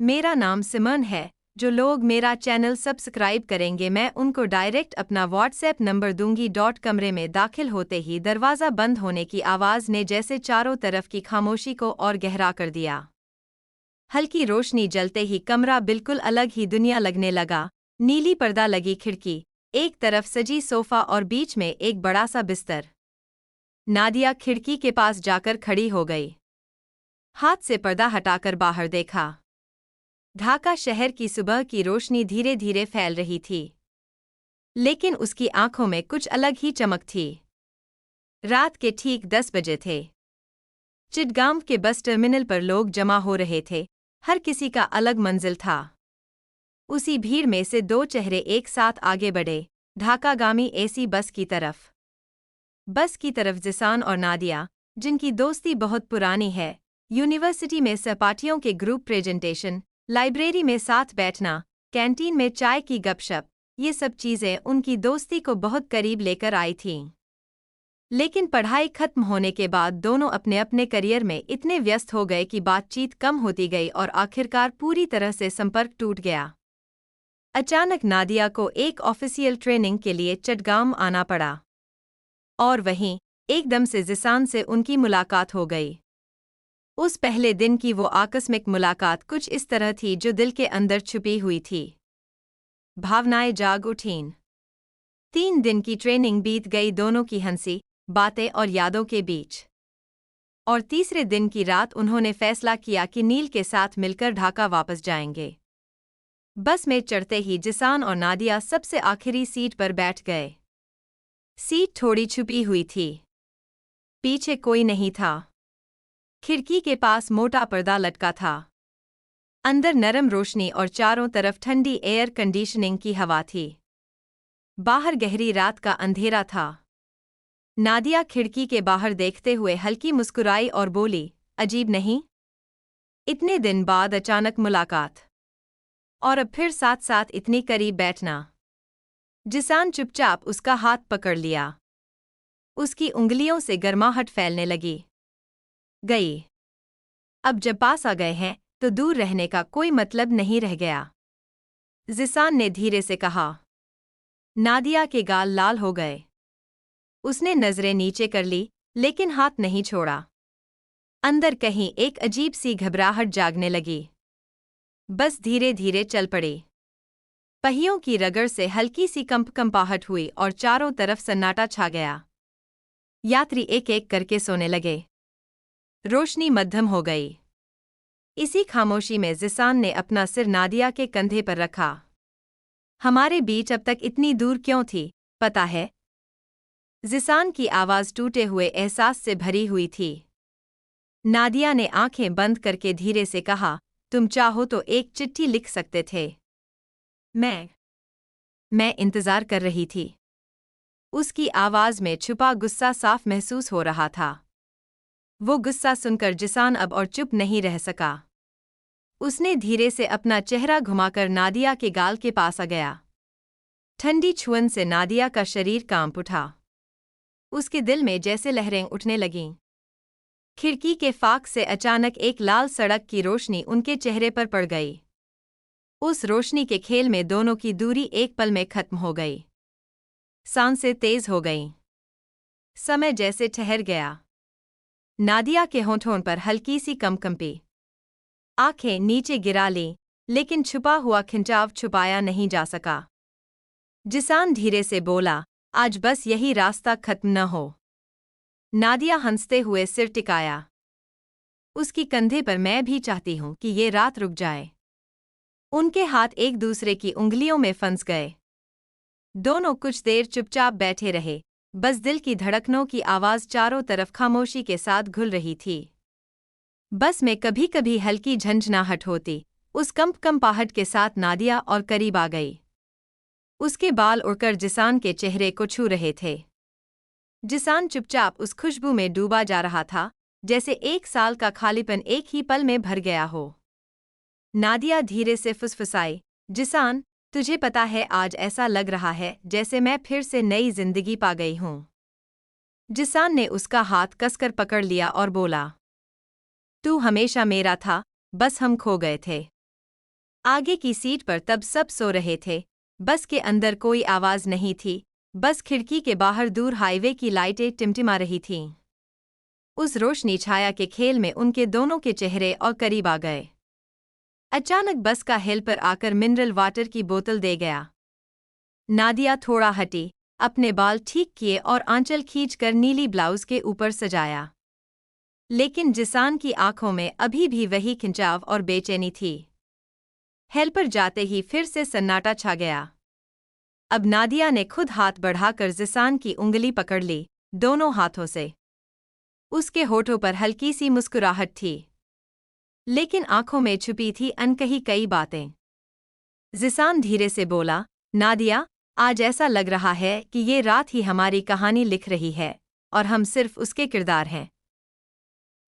मेरा नाम सिमरन है। जो लोग मेरा चैनल सब्सक्राइब करेंगे मैं उनको डायरेक्ट अपना व्हाट्सएप नंबर दूंगी। कमरे में दाखिल होते ही दरवाज़ा बंद होने की आवाज़ ने जैसे चारों तरफ की खामोशी को और गहरा कर दिया। हल्की रोशनी जलते ही कमरा बिल्कुल अलग ही दुनिया लगने लगा। नीली पर्दा लगी खिड़की, एक तरफ सजी सोफ़ा और बीच में एक बड़ा सा बिस्तर। नादिया खिड़की के पास जाकर खड़ी हो गई। हाथ से पर्दा हटाकर बाहर देखा। ढाका शहर की सुबह की रोशनी धीरे धीरे फैल रही थी, लेकिन उसकी आंखों में कुछ अलग ही चमक थी। रात के ठीक 10 बजे थे। चिटगांव के बस टर्मिनल पर लोग जमा हो रहे थे, हर किसी का अलग मंजिल था। उसी भीड़ में से दो चेहरे एक साथ आगे बढ़े, ढाकागामी एसी बस की तरफ। बस की तरफ जिसान और नादिया, जिनकी दोस्ती बहुत पुरानी है, यूनिवर्सिटी में सहपाठियों के ग्रुप प्रेजेंटेशन, लाइब्रेरी में साथ बैठना, कैंटीन में चाय की गपशप, ये सब चीज़ें उनकी दोस्ती को बहुत करीब लेकर आई थीं। लेकिन पढ़ाई खत्म होने के बाद दोनों अपने अपने करियर में इतने व्यस्त हो गए कि बातचीत कम होती गई और आखिरकार पूरी तरह से संपर्क टूट गया। अचानक नादिया को एक ऑफिशियल ट्रेनिंग के लिए चटगांव आना पड़ा। और वहीं एकदम से जिसान से उनकी मुलाकात हो गई। उस पहले दिन की वो आकस्मिक मुलाकात कुछ इस तरह थी जो दिल के अंदर छुपी हुई थी। भावनाएं जाग उठीं। 3 दिन की ट्रेनिंग बीत गई दोनों की हंसी, बातें और यादों के बीच। और तीसरे दिन की रात उन्होंने फैसला किया कि नील के साथ मिलकर ढाका वापस जाएंगे। बस में चढ़ते ही जिसान और नादिया सबसे आखिरी सीट पर बैठ गए। सीट थोड़ी छुपी हुई थी। पीछे कोई नहीं था। खिड़की के पास मोटा पर्दा लटका था। अंदर नरम रोशनी और चारों तरफ ठंडी एयर कंडीशनिंग की हवा थी। बाहर गहरी रात का अंधेरा था। नादिया खिड़की के बाहर देखते हुए हल्की मुस्कुराई और बोली, अजीब नहीं? इतने दिन बाद अचानक मुलाकात। और अब फिर साथ साथ इतनी करीब बैठना। जिसान चुपचाप उसका हाथ पकड़ लिया। उसकी उंगलियों से गर्माहट फैलने लगी। गई। अब जब पास आ गए हैं तो दूर रहने का कोई मतलब नहीं रह गया, जिसान ने धीरे से कहा। नादिया के गाल लाल हो गए। उसने नजरें नीचे कर ली, लेकिन हाथ नहीं छोड़ा। अंदर कहीं एक अजीब सी घबराहट जागने लगी। बस धीरे धीरे चल पड़ी। पहियों की रगड़ से हल्की सी कंपाहट हुई और चारों तरफ सन्नाटा छा गया। यात्री एक एक करके सोने लगे। रोशनी मध्यम हो गई। इसी खामोशी में जिसान ने अपना सिर नादिया के कंधे पर रखा। हमारे बीच अब तक इतनी दूर क्यों थी, पता है? जिसान की आवाज़ टूटे हुए एहसास से भरी हुई थी। नादिया ने आंखें बंद करके धीरे से कहा, तुम चाहो तो एक चिट्ठी लिख सकते थे। मैं इंतज़ार कर रही थी। उसकी आवाज़ में छुपा गुस्सा साफ महसूस हो रहा था। वो गुस्सा सुनकर जिसान अब और चुप नहीं रह सका। उसने धीरे से अपना चेहरा घुमाकर नादिया के गाल के पास आ गया। ठंडी छुअन से नादिया का शरीर कांप उठा। उसके दिल में जैसे लहरें उठने लगीं। खिड़की के फाक से अचानक एक लाल सड़क की रोशनी उनके चेहरे पर पड़ गई। उस रोशनी के खेल में दोनों की दूरी एक पल में खत्म हो गई। सांसें तेज हो गईं। समय जैसे ठहर गया। नादिया के होठों पर हल्की सी कंपी। आंखें नीचे गिरा लीं, लेकिन छुपा हुआ खिंचाव छुपाया नहीं जा सका। जिसान धीरे से बोला, आज बस यही रास्ता खत्म न हो। नादिया हंसते हुए सिर टिकाया। उसकी कंधे पर मैं भी चाहती हूं कि ये रात रुक जाए। उनके हाथ एक दूसरे की उंगलियों में फंस गए। दोनों कुछ देर चुपचाप बैठे रहे, बस दिल की धड़कनों की आवाज़ चारों तरफ खामोशी के साथ घुल रही थी। बस में कभी कभी हल्की झंझनाहट होती। उस कंपाहट के साथ नादिया और करीब आ गई। उसके बाल उड़कर जिसान के चेहरे को छू रहे थे। जिसान चुपचाप उस खुशबू में डूबा जा रहा था, जैसे 1 साल का खालीपन एक ही पल में भर गया हो। नादिया धीरे से फुसफुसाई, जिसान, तुझे पता है आज ऐसा लग रहा है जैसे मैं फिर से नई जिंदगी पा गई हूं। जिसान ने उसका हाथ कसकर पकड़ लिया और बोला, तू हमेशा मेरा था, बस हम खो गए थे। आगे की सीट पर तब सब सो रहे थे। बस के अंदर कोई आवाज नहीं थी, बस खिड़की के बाहर दूर हाईवे की लाइटें टिमटिमा रही थीं। उस रोशनी छाया के खेल में उनके दोनों के चेहरे और करीब आ गए। अचानक बस का हेल्पर आकर मिनरल वाटर की बोतल दे गया। नादिया थोड़ा हटी, अपने बाल ठीक किए और आंचल खींचकर नीली ब्लाउज के ऊपर सजाया। लेकिन जिसान की आंखों में अभी भी वही खिंचाव और बेचैनी थी। हेल्पर जाते ही फिर से सन्नाटा छा गया। अब नादिया ने खुद हाथ बढ़ाकर जिसान की उंगली पकड़ ली, दोनों हाथों से। उसके होठों पर हल्की सी मुस्कुराहट थी, लेकिन आंखों में छुपी थी अनकही कई बातें। जिसान धीरे से बोला, नादिया, आज ऐसा लग रहा है कि ये रात ही हमारी कहानी लिख रही है और हम सिर्फ उसके किरदार हैं।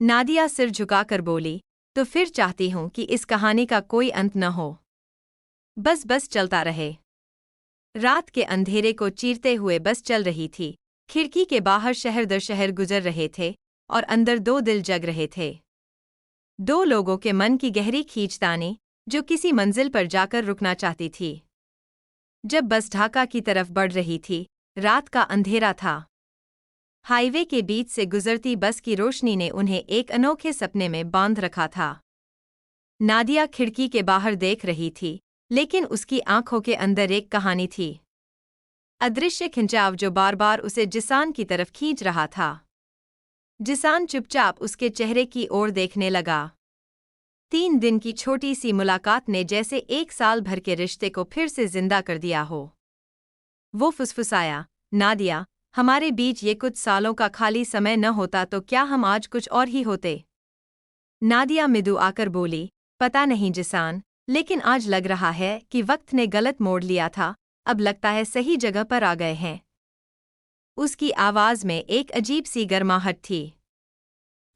नादिया सिर झुकाकर बोली, तो फिर चाहती हूं कि इस कहानी का कोई अंत न हो, बस चलता रहे। रात के अंधेरे को चीरते हुए बस चल रही थी। खिड़की के बाहर शहर दर शहर गुजर रहे थे और अंदर दो दिल जग रहे थे। दो लोगों के मन की गहरी खींचतानी जो किसी मंजिल पर जाकर रुकना चाहती थी। जब बस ढाका की तरफ बढ़ रही थी, रात का अंधेरा था। हाईवे के बीच से गुजरती बस की रोशनी ने उन्हें एक अनोखे सपने में बांध रखा था। नादिया खिड़की के बाहर देख रही थी, लेकिन उसकी आंखों के अंदर एक कहानी थी। अदृश्य खिंचाव जो बार बार उसे जिसान की तरफ खींच रहा था। जिसान चुपचाप उसके चेहरे की ओर देखने लगा। 3 दिन की छोटी सी मुलाकात ने जैसे 1 साल भर के रिश्ते को फिर से जिंदा कर दिया हो। वो फुसफुसाया, नादिया, हमारे बीच ये कुछ सालों का खाली समय न होता तो क्या हम आज कुछ और ही होते? नादिया मृदु आकर बोली, पता नहीं जिसान, लेकिन आज लग रहा है कि वक्त ने गलत मोड़ लिया था, अब लगता है सही जगह पर आ गए हैं। उसकी आवाज में एक अजीब सी गर्माहट थी।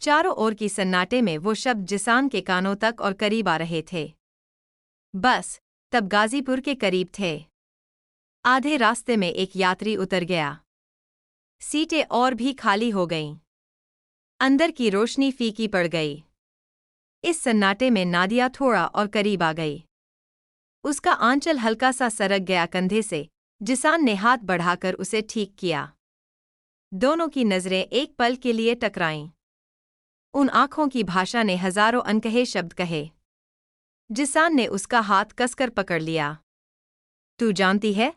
चारों ओर की सन्नाटे में वो शब्द जिसान के कानों तक और करीब आ रहे थे। बस तब गाजीपुर के करीब थे। आधे रास्ते में एक यात्री उतर गया। सीटें और भी खाली हो गईं। अंदर की रोशनी फीकी पड़ गई। इस सन्नाटे में नादिया थोड़ा और करीब आ गई। उसका आंचल हल्का सा सरक गया कंधे से। जिसान ने हाथ बढ़ाकर उसे ठीक किया। दोनों की नजरें एक पल के लिए टकराईं। उन आंखों की भाषा ने हजारों अनकहे शब्द कहे। जिसान ने उसका हाथ कसकर पकड़ लिया। तू जानती है,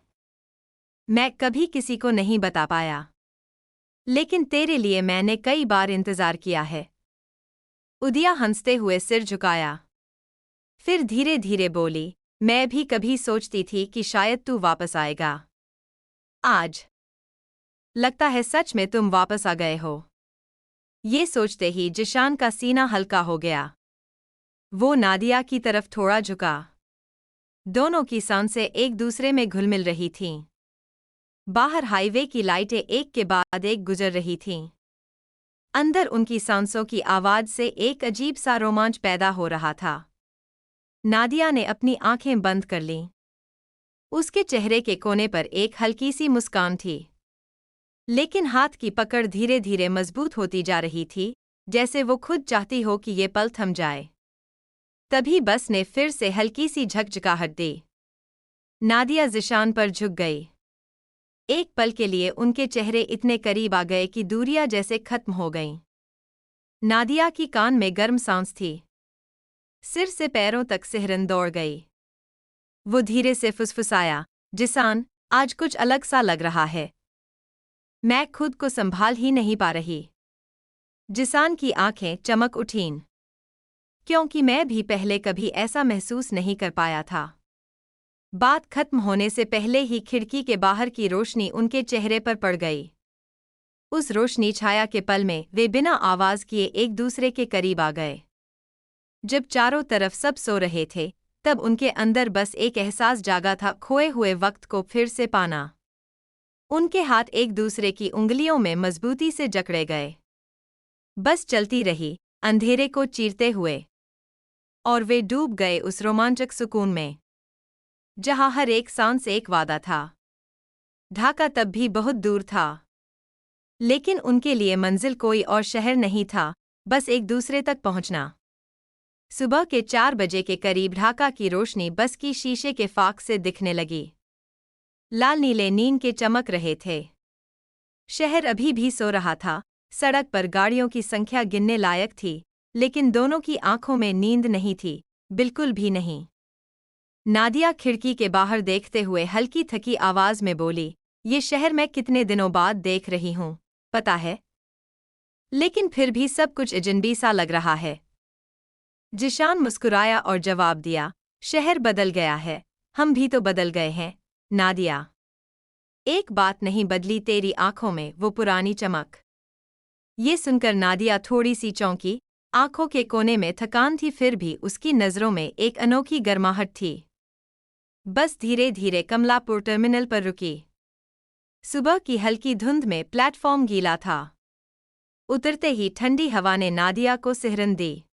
मैं कभी किसी को नहीं बता पाया, लेकिन तेरे लिए मैंने कई बार इंतजार किया है। उदिया हंसते हुए सिर झुकाया। फिर धीरे धीरे बोली, मैं भी कभी सोचती थी कि शायद तू वापस आएगा। आज लगता है सच में तुम वापस आ गए हो। ये सोचते ही जिशान का सीना हल्का हो गया। वो नादिया की तरफ थोड़ा झुका। दोनों की सांसें एक दूसरे में घुल मिल रही थीं। बाहर हाईवे की लाइटें एक के बाद एक गुजर रही थीं। अंदर उनकी सांसों की आवाज से एक अजीब सा रोमांच पैदा हो रहा था। नादिया ने अपनी आंखें बंद कर लीं। उसके चेहरे के कोने पर एक हल्की सी मुस्कान थी, लेकिन हाथ की पकड़ धीरे धीरे मजबूत होती जा रही थी, जैसे वो खुद चाहती हो कि ये पल थम जाए। तभी बस ने फिर से हल्की सी झकझकाहट दी। नादिया जिशान पर झुक गई। एक पल के लिए उनके चेहरे इतने करीब आ गए कि दूरियां जैसे खत्म हो गईं। नादिया की कान में गर्म सांस थी। सिर से पैरों तक सिहरन दौड़ गई। वो धीरे से फुसफुसाया, जिसान, आज कुछ अलग सा लग रहा है। मैं खुद को संभाल ही नहीं पा रही। जिसान की आंखें चमक उठीं, क्योंकि मैं भी पहले कभी ऐसा महसूस नहीं कर पाया था। बात खत्म होने से पहले ही खिड़की के बाहर की रोशनी उनके चेहरे पर पड़ गई। उस रोशनी छाया के पल में वे बिना आवाज किए एक दूसरे के करीब आ गए। जब चारों तरफ सब सो रहे थे, तब उनके अंदर बस एक एहसास जागा था, खोए हुए वक्त को फिर से पाना। उनके हाथ एक दूसरे की उंगलियों में मजबूती से जकड़े गए। बस चलती रही, अंधेरे को चीरते हुए, और वे डूब गए उस रोमांचक सुकून में, जहां हर एक सांस एक वादा था। ढाका तब भी बहुत दूर था, लेकिन उनके लिए मंजिल कोई और शहर नहीं था, बस एक दूसरे तक पहुंचना। सुबह के 4 बजे के करीब ढाका की रोशनी बस की शीशे के फाक से दिखने लगी। लाल नीले नींद के चमक रहे थे। शहर अभी भी सो रहा था। सड़क पर गाड़ियों की संख्या गिनने लायक थी, लेकिन दोनों की आंखों में नींद नहीं थी, बिल्कुल भी नहीं। नादिया खिड़की के बाहर देखते हुए हल्की थकी आवाज में बोली, ये शहर मैं कितने दिनों बाद देख रही हूँ, पता है? लेकिन फिर भी सब कुछ अजनबी सा लग रहा है। जिशान मुस्कुराया और जवाब दिया, शहर बदल गया है, हम भी तो बदल गए हैं, नादिया। एक बात नहीं बदली तेरी आंखों में, वो पुरानी चमक। ये सुनकर नादिया थोड़ी सी चौंकी। आंखों के कोने में थकान थी, फिर भी उसकी नज़रों में एक अनोखी गर्माहट थी। बस धीरे धीरे कमलापुर टर्मिनल पर रुकी। सुबह की हल्की धुंध में प्लेटफॉर्म गीला था। उतरते ही ठंडी हवा ने नादिया को सिहरन दी।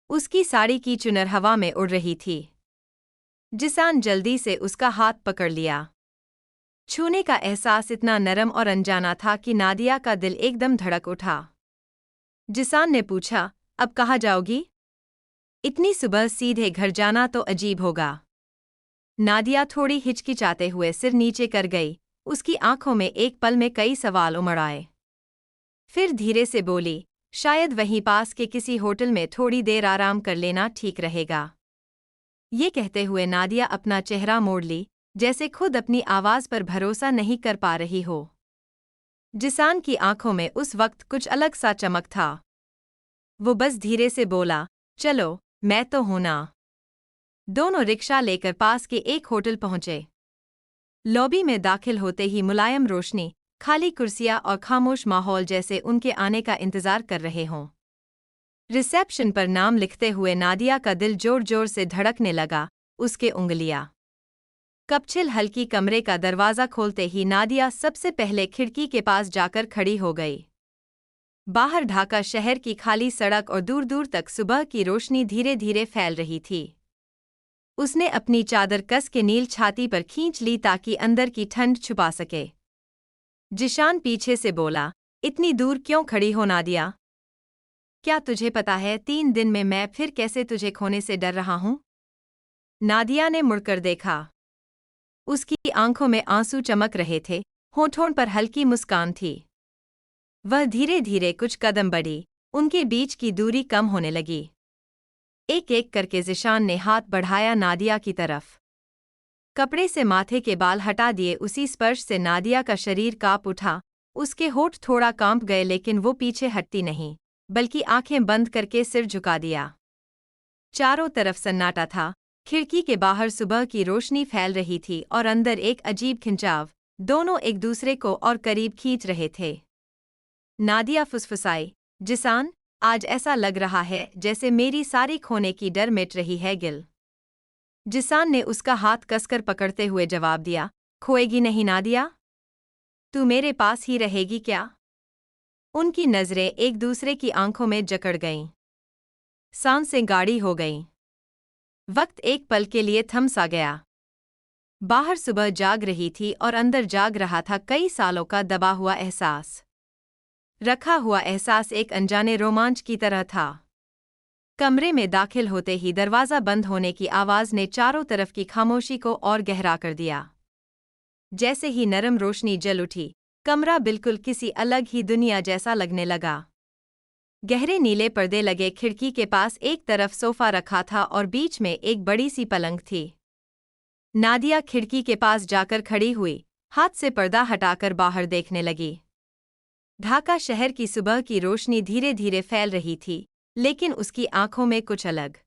उसकी साड़ी की चुनर हवा में उड़ रही थी। जिसान जल्दी से उसका हाथ पकड़ लिया। छूने का एहसास इतना नरम और अनजाना था कि नादिया का दिल एकदम धड़क उठा। जिसान ने पूछा, अब कहाँ जाओगी? इतनी सुबह सीधे घर जाना तो अजीब होगा। नादिया थोड़ी हिचकिचाते हुए सिर नीचे कर गई। उसकी आंखों में एक पल में कई सवाल उमड़ आए। फिर धीरे से बोली, शायद वहीं पास के किसी होटल में थोड़ी देर आराम कर लेना ठीक रहेगा। ये कहते हुए नादिया अपना चेहरा मोड़ ली, जैसे खुद अपनी आवाज पर भरोसा नहीं कर पा रही हो। जिसान की आंखों में उस वक्त कुछ अलग सा चमक था। वो बस धीरे से बोला, चलो, मैं तो हूं ना। दोनों रिक्शा लेकर पास के एक होटल पहुंचे। लॉबी में दाखिल होते ही मुलायम रोशनी, खाली कुर्सियां और खामोश माहौल जैसे उनके आने का इंतजार कर रहे हों। रिसेप्शन पर नाम लिखते हुए नादिया का दिल जोर जोर से धड़कने लगा। उसके उंगलियां कपचिल हल्की। कमरे का दरवाज़ा खोलते ही नादिया सबसे पहले खिड़की के पास जाकर खड़ी हो गई। बाहर ढाका शहर की खाली सड़क और दूर दूर तक सुबह की रोशनी धीरे धीरे फैल रही थी। उसने अपनी चादर कस के नील छाती पर खींच ली ताकि अंदर की ठंड छुपा सके। जिशान पीछे से बोला, इतनी दूर क्यों खड़ी हो नादिया? क्या तुझे पता है 3 दिन में मैं फिर कैसे तुझे खोने से डर रहा हूं? नादिया ने मुड़कर देखा। उसकी आंखों में आंसू चमक रहे थे, होठों पर हल्की मुस्कान थी। वह धीरे धीरे कुछ कदम बढ़ी, उनके बीच की दूरी कम होने लगी। एक एक करके जिशान ने हाथ बढ़ाया नादिया की तरफ। कपड़े से माथे के बाल हटा दिए। उसी स्पर्श से नादिया का शरीर कांप उठा। उसके होठ थोड़ा कांप गए, लेकिन वो पीछे हटती नहीं, बल्कि आंखें बंद करके सिर झुका दिया। चारों तरफ सन्नाटा था। खिड़की के बाहर सुबह की रोशनी फैल रही थी और अंदर एक अजीब खिंचाव। दोनों एक दूसरे को और करीब खींच रहे थे। नादिया फुसफुसाई, जिसान, आज ऐसा लग रहा है जैसे मेरी सारी खोने की डर मिट रही है गिल। जिसान ने उसका हाथ कसकर पकड़ते हुए जवाब दिया, खोएगी नहीं नादिया? तू मेरे पास ही रहेगी क्या? उनकी नज़रें एक दूसरे की आंखों में जकड़ गईं। सांसें गाढ़ी हो गईं। वक्त एक पल के लिए थम सा गया। बाहर सुबह जाग रही थी और अंदर जाग रहा था कई सालों का दबा हुआ एहसास। रखा हुआ एहसास एक अनजाने रोमांच की तरह था। कमरे में दाखिल होते ही दरवाज़ा बंद होने की आवाज़ ने चारों तरफ की खामोशी को और गहरा कर दिया। जैसे ही नरम रोशनी जल उठी, कमरा बिल्कुल किसी अलग ही दुनिया जैसा लगने लगा। गहरे नीले पर्दे लगे खिड़की के पास एक तरफ सोफा रखा था और बीच में एक बड़ी सी पलंग थी। नादिया खिड़की के पास जाकर खड़ी हुई, हाथ से पर्दा हटाकर बाहर देखने लगी। ढाका शहर की सुबह की रोशनी धीरे धीरे फैल रही थी, लेकिन उसकी आंखों में कुछ अलग